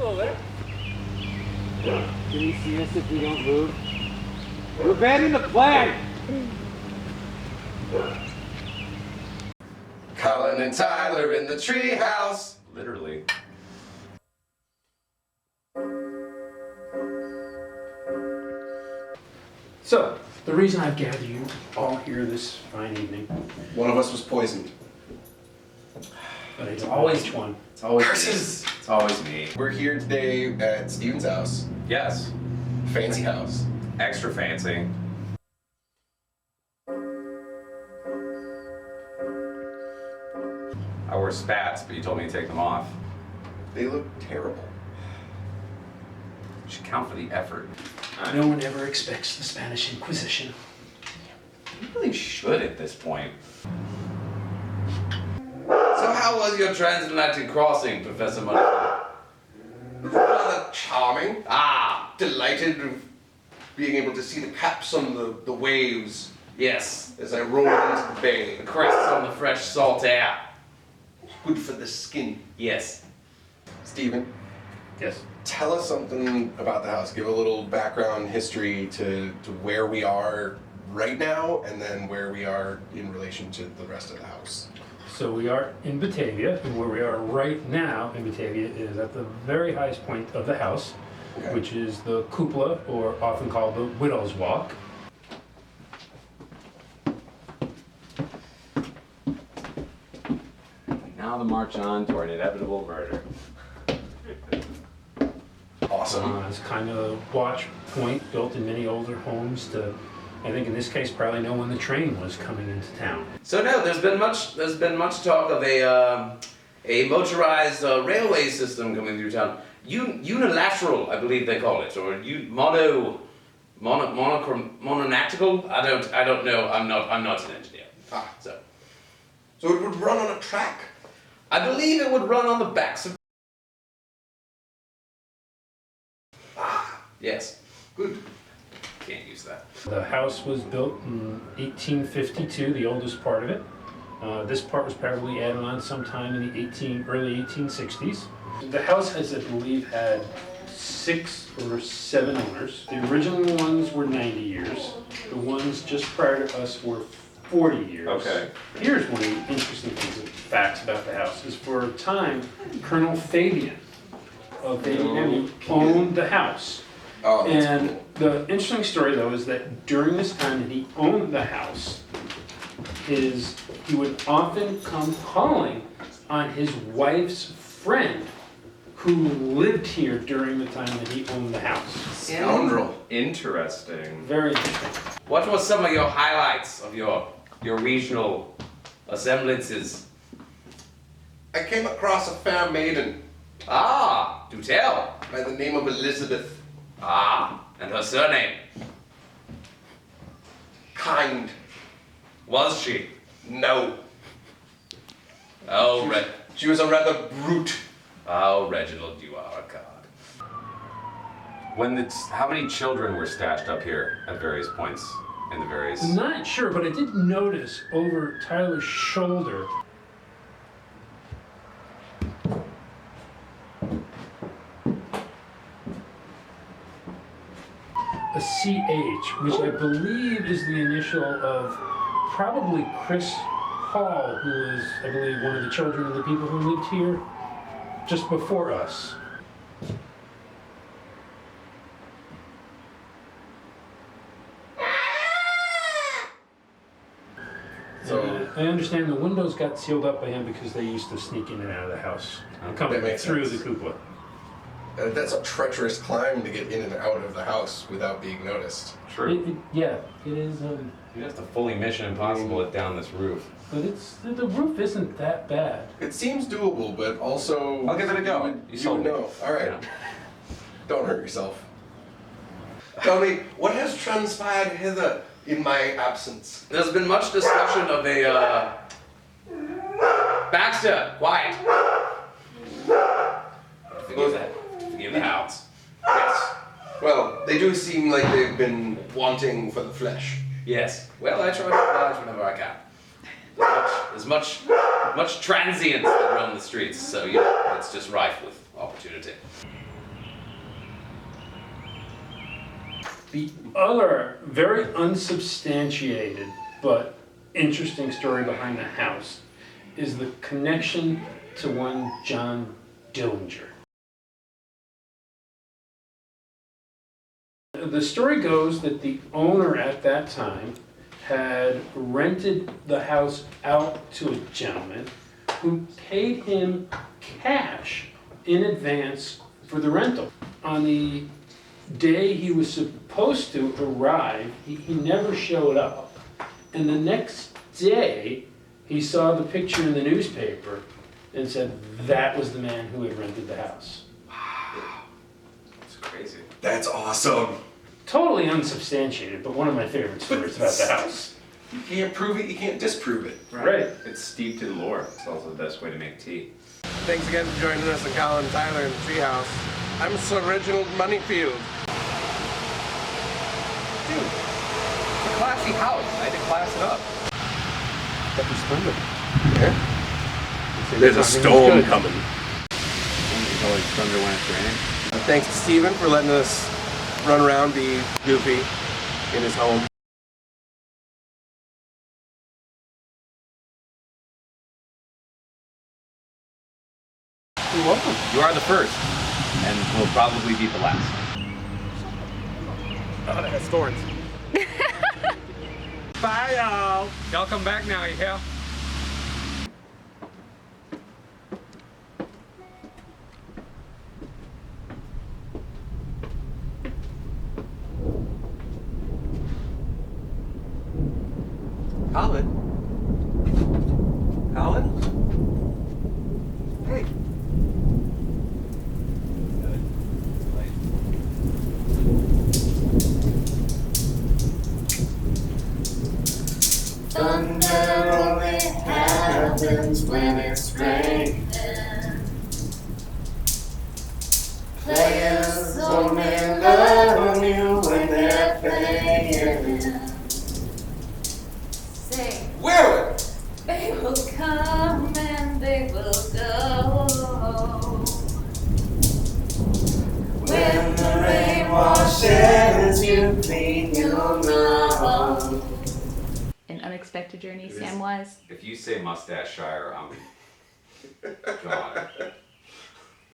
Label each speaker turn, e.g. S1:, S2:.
S1: Hello there. Can you see us if we don't move? We're abandoning the plan!
S2: Colin and Tyler in the treehouse. Literally.
S3: So, the reason I've gathered you all here this fine evening,
S2: One of us was poisoned.
S3: but it's always one.
S4: It's always
S2: Curses!
S4: me. It's always me.
S2: We're here today at Steven's house.
S4: Yes.
S2: Fancy house.
S4: Extra fancy. I wore spats, but you told me to take them off.
S2: They look terrible.
S4: You should count for the effort.
S3: No one ever expects the Spanish Inquisition.
S4: You really should at this point.
S5: So how was your transatlantic crossing, Professor Mudford?
S2: Rather charming.
S5: Ah,
S2: Delighted of being able to see the caps on the waves
S5: yes.
S2: as I rolled into the bay.
S5: The crests on the fresh salt air.
S2: Good for the skin.
S5: Yes.
S2: Steven,
S3: Yes.
S2: tell us something about the house. Give a little background history to where we are right now and then where we are in relation to the rest of the house.
S3: So we are in Batavia, and where we are right now in Batavia is at the very highest point of the house,
S2: Okay.
S3: which is the cupola, or often called the Widow's Walk.
S4: Now the march on to our inevitable murder.
S2: Awesome.
S3: It's kind of a watch point built in many older homes to, I think in this case, probably know when the train was coming into town.
S5: So no, there's been much talk of a motorized railway system coming through town. Unilateral, I believe they call it, or mononactical. I don't know. I'm not an engineer. So
S2: So it would run on a track.
S5: I believe it would run on the backs of. Yes.
S2: Good.
S5: Can't use that.
S3: The house was built in 1852, the oldest part of it. This part was probably added on sometime in the early 1860s. The house has, I believe, had 6 or 7 owners. The original ones were 90 years. The ones just prior to us were 40 years.
S4: Okay.
S3: Here's one of the interesting things, facts about the house, is for a time, Colonel Fabian of Fabian Avenue owned the house.
S2: Oh, that's
S3: And
S2: cool.
S3: the interesting story, though, is that during this time that he owned the house, he would often come calling on his wife's friend who lived here during the time that he owned the house.
S2: Scoundrel.
S4: Interesting.
S3: Very interesting.
S5: What were some of your highlights of your regional assemblances?
S2: I came across a fair maiden
S5: Ah, do tell.
S2: by the name of Elizabeth.
S5: Ah, and her surname.
S2: Kind.
S5: Was she?
S2: No.
S5: Oh,
S2: She was a rather brute.
S5: Oh, Reginald, you are a god.
S4: How many children were stashed up here at various points in the various?
S3: I'm not sure, but I did notice over Tyler's shoulder a CH, which I believe is the initial of probably Chris Hall, who was, I believe, one of the children of the people who lived here just before us.
S2: So
S3: I understand the windows got sealed up by him because they used to sneak in and out of the house, coming
S2: That makes
S3: through
S2: sense.
S3: the cupola.
S2: that's a treacherous climb to get in and out of the house without being noticed.
S4: True.
S3: Yeah, it is.
S4: You have to fully Mission Impossible it down this roof.
S3: But the roof isn't that bad.
S2: It seems doable, but also
S4: I'll give it a go.
S2: You
S4: You
S2: would
S4: sold me.
S2: know. All right.
S4: Yeah.
S2: Don't hurt yourself. Tell me, what has transpired hither in my absence?
S5: There's been much discussion of a, Baxter, quiet. Forgive that. Forgive the hounds. Yes.
S2: Well, they do seem like they've been wanting for the flesh.
S5: Yes. Well, I try to oblige whenever I can. There's much transience that roam the streets, so you know, it's just rife with opportunity.
S3: The other very unsubstantiated but interesting story behind the house is the connection to one John Dillinger. The story goes that the owner at that time had rented the house out to a gentleman who paid him cash in advance for the rental. On the day he was supposed to arrive, he never showed up. And the next day, he saw the picture in the newspaper and said that was the man who had rented the house.
S4: Wow. That's crazy.
S2: That's awesome.
S3: Totally unsubstantiated, but one of my favorite stories about the house.
S2: You can't prove it, you can't disprove it.
S3: Right.
S4: It's steeped in lore. It's also the best way to make tea.
S2: Thanks again for joining us on Colin Tyler in the Treehouse. I'm Sir Reginald Moneyfield.
S4: Dude, it's a classy house. I had to class it up.
S3: That was thunder.
S2: Yeah. There's a storm coming.
S4: It's always thunder when it's raining.
S2: Thanks to Steven for letting us run around, be goofy in his home.
S3: You're welcome.
S4: You are the first, and will probably be the last.
S2: Oh, that has thorns.
S1: Bye, y'all. Y'all come back now, you hear?
S2: Colin? Colin? Hey.
S6: Thunder only happens when it's raining. Players only love you when they're playing. Sing.
S2: Where?
S6: They will come and they will go. When the rain washes you clean, you'll know.
S7: An unexpected journey, Samwise.
S4: If you say Mustache Shire, I'm John.